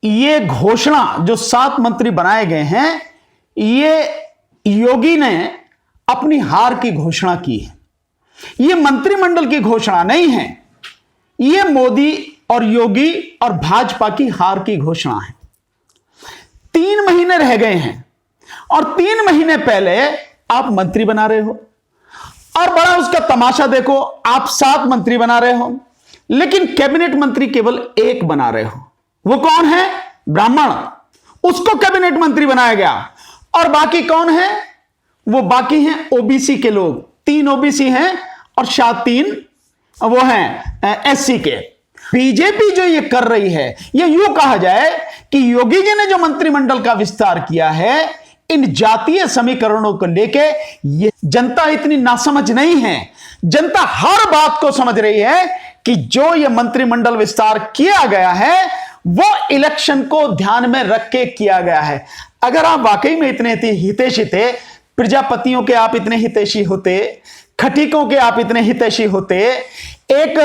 ये घोषणा जो 7 मंत्री बनाए गए हैं, ये योगी ने अपनी हार की घोषणा की है। ये मंत्रिमंडल की घोषणा नहीं है, ये मोदी और योगी और भाजपा की हार की घोषणा है। 3 महीने रह गए हैं और 3 महीने पहले आप मंत्री बना रहे हो और बड़ा उसका तमाशा देखो, आप 7 मंत्री बना रहे हो लेकिन कैबिनेट मंत्री केवल 1 बना रहे हो। वो कौन है? ब्राह्मण। उसको कैबिनेट मंत्री बनाया गया। और बाकी कौन है? वो बाकी हैं ओबीसी के लोग। 3 ओबीसी हैं और 3 वो हैं एससी के। बीजेपी जो ये कर रही है, ये यूं कहा जाए कि योगी जी ने जो मंत्रिमंडल का विस्तार किया है, इन जातीय समीकरणों को लेके ये जनता इतनी नासमझ नहीं है। जनता हर बात को समझ रही है कि जो ये मंत्रिमंडल विस्तार किया गया है वो इलेक्शन को ध्यान में रख के किया गया है। अगर आप वाकई में इतने हितैषी थे, प्रजापतियों के आप इतने हितैषी होते, खटीकों के आप इतने हितैषी होते, एक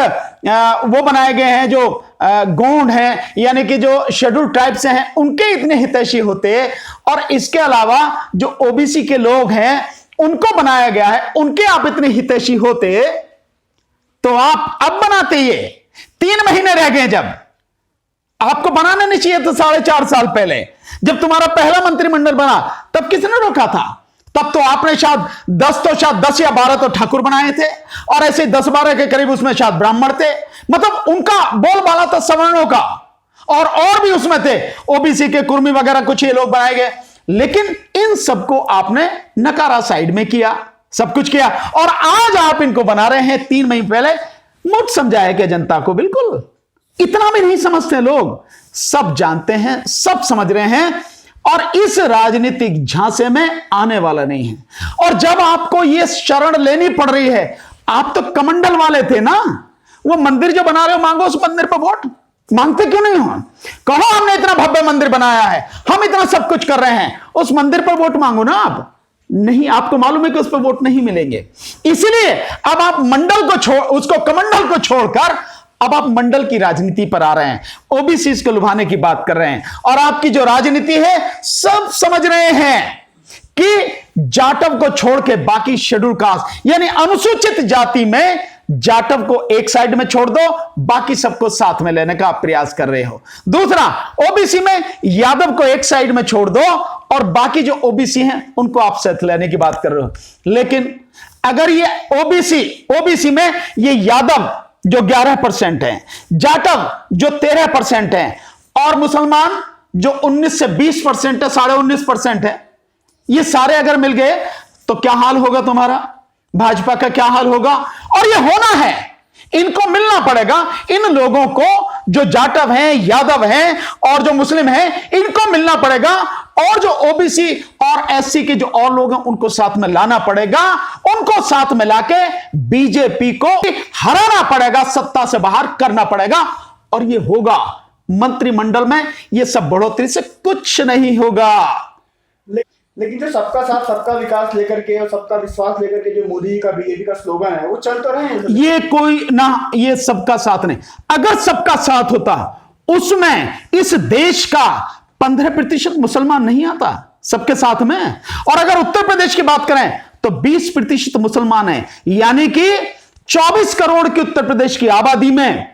वो बनाए गए हैं जो गोंड हैं यानी कि जो शेड्यूल ट्राइब से हैं उनके इतने हितैषी होते, और इसके अलावा जो ओबीसी के लोग हैं उनको बनाया गया है, उनके आप इतने हितैषी होते, तो आप अब बनाते। ये 3 महीने रह गए। जब आपको बनाना नहीं चाहिए तो 4.5 साल पहले जब तुम्हारा पहला मंत्रिमंडल बना तब किसने रोका था? तब तो आपने शायद 10 या 12 तो ठाकुर बनाए थे और ऐसे 10-12 के करीब उसमें शायद ब्राह्मण थे। मतलब उनका बोलबाला था सवर्णों का, और भी उसमें थे ओबीसी के, कुर्मी वगैरह कुछ ये लोग बनाए गए। लेकिन इन सबको आपने नकारा साइड में किया, सब कुछ किया, और आज आप इनको बना रहे हैं 3 महीने पहले। मुझ समझाया कि जनता को बिल्कुल इतना भी नहीं समझते लोग, सब जानते हैं, सब समझ रहे हैं, और इस राजनीतिक झांसे में आने वाला नहीं है। और जब आपको यह शरण लेनी पड़ रही है, आप तो कमंडल वाले थे ना, वो मंदिर जो बना रहे हो मांगो उस मंदिर पर वोट। मांगते क्यों नहीं हो? कहो हमने इतना भव्य मंदिर बनाया है, हम इतना सब कुछ कर रहे हैं, उस मंदिर पर वोट मांगो ना। आप नहीं, आपको मालूम है कि उस पर वोट नहीं मिलेंगे, इसलिए अब आप मंडल को उसको कमंडल को छोड़कर अब आप मंडल की राजनीति पर आ रहे हैं, ओबीसी को लुभाने की बात कर रहे हैं। और आपकी जो राजनीति है सब समझ रहे हैं कि जाटव को छोड़ के बाकी शेड्यूल कास्ट यानी अनुसूचित जाति में जाटव को एक साइड में छोड़ दो, बाकी सबको साथ में लेने का आप प्रयास कर रहे हो। दूसरा, ओबीसी में यादव को एक साइड में छोड़ दो और बाकी जो ओबीसी हैं उनको आप साथ लेने की बात कर रहे हो। लेकिन अगर ये ओबीसी में ये यादव जो 11% है, जाटव जो 13% है, और मुसलमान जो 19 से 20% है, 19.5% है, ये सारे अगर मिल गए तो क्या हाल होगा तुम्हारा? भाजपा का क्या हाल होगा? और ये होना है, इनको मिलना पड़ेगा। इन लोगों को जो जाटव हैं, यादव हैं और जो मुस्लिम हैं, इनको मिलना पड़ेगा, और जो ओबीसी और एससी के जो और लोग हैं उनको साथ में लाना पड़ेगा। उनको साथ में लाके बीजेपी को हराना पड़ेगा, सत्ता से बाहर करना पड़ेगा, और ये होगा। मंत्रिमंडल में ये सब बढ़ोतरी से कुछ नहीं होगा। लेकिन जो सबका साथ सबका विकास लेकर के और सबका विश्वास लेकर के जो मोदी का बीजेपी का स्लोगन है वो चल तो रहे हैं। ये कोई ना, ये सबका साथ नहीं। अगर सबका साथ होता उसमें इस देश का 15% मुसलमान नहीं आता सबके साथ में। और अगर उत्तर प्रदेश की बात करें तो 20% मुसलमान है, यानी कि 24 करोड़ की उत्तर प्रदेश की आबादी में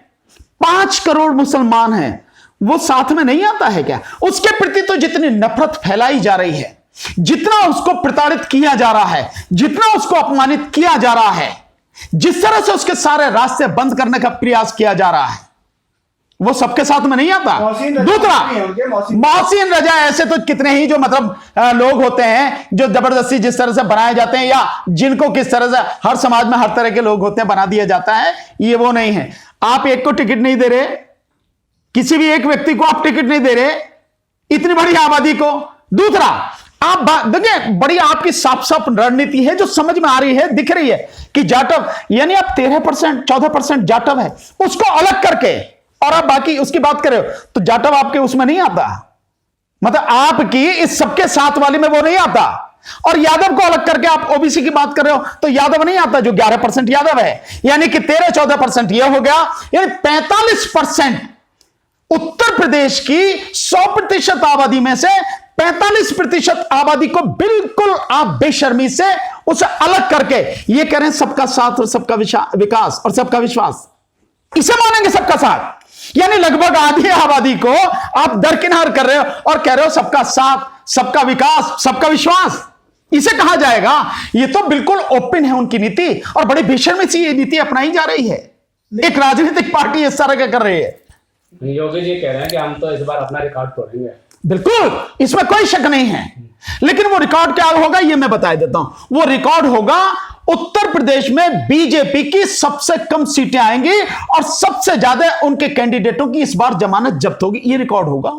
5 करोड़ मुसलमान हैं। वो साथ में नहीं आता है क्या? उसके प्रति तो जितनी नफरत फैलाई जा रही है, जितना उसको प्रताड़ित किया जा रहा है, जितना उसको अपमानित किया जा रहा है, जिस तरह से उसके सारे रास्ते बंद करने का प्रयास किया जा रहा है, वो सबके साथ में नहीं आता। दूसरा, मोहसिन रजा ऐसे तो कितने ही जो मतलब लोग होते हैं जो जबरदस्ती जिस तरह से बनाए जाते हैं, या जिनको किस तरह से हर समाज में हर तरह के लोग होते हैं बना दिया जाता है, ये वो नहीं है। आप एक को टिकट नहीं दे रहे, किसी भी एक व्यक्ति को आप टिकट नहीं दे रहे, इतनी बड़ी आबादी को। दूसरा, आप देखिए बड़ी आपकी साफ साफ रणनीति है जो समझ में आ रही है, दिख रही है कि जाटव यानी आप 13% 14% जाटव है, उसको अलग करके और आप बाकी उसकी बात कर रहे हो, तो जाटव आपके उसमें नहीं आता। मतलब आपकी इस सबके साथ वाली में वो नहीं आता। और यादव को अलग करके आप ओबीसी की बात कर रहे हो तो यादव नहीं आता, जो 11% यादव है, यानी कि 13-14% यह हो गया, यानी 45% उत्तर प्रदेश की 100% आबादी में से 45% आबादी को बिल्कुल आप बेशर्मी से उसे अलग करके ये कह रहे हैं सबका साथ और सबका विकास और सबका विश्वास। इसे मानेंगे सबका साथ? यानी लगभग आधी आबादी को आप दरकिनार कर रहे हो और कह रहे हो सबका साथ, सबका विकास, सबका विश्वास। इसे कहा जाएगा? ये तो बिल्कुल ओपन है उनकी नीति और बड़ी बेशर्मी से ये नीति अपनाई जा रही है। एक राजनीतिक पार्टी इस तरह का कर रही है। योगी जी कह रहे हैं कि हम तो इस बार अपना रिकॉर्ड तोड़ेंगे। बिल्कुल, इसमें कोई शक नहीं है, लेकिन वो रिकॉर्ड क्या होगा ये मैं बता देता हूं। वो रिकॉर्ड होगा उत्तर प्रदेश में बीजेपी की सबसे कम सीटें आएंगी और सबसे ज्यादा उनके कैंडिडेटों की इस बार जमानत जब्त होगी। ये रिकॉर्ड होगा।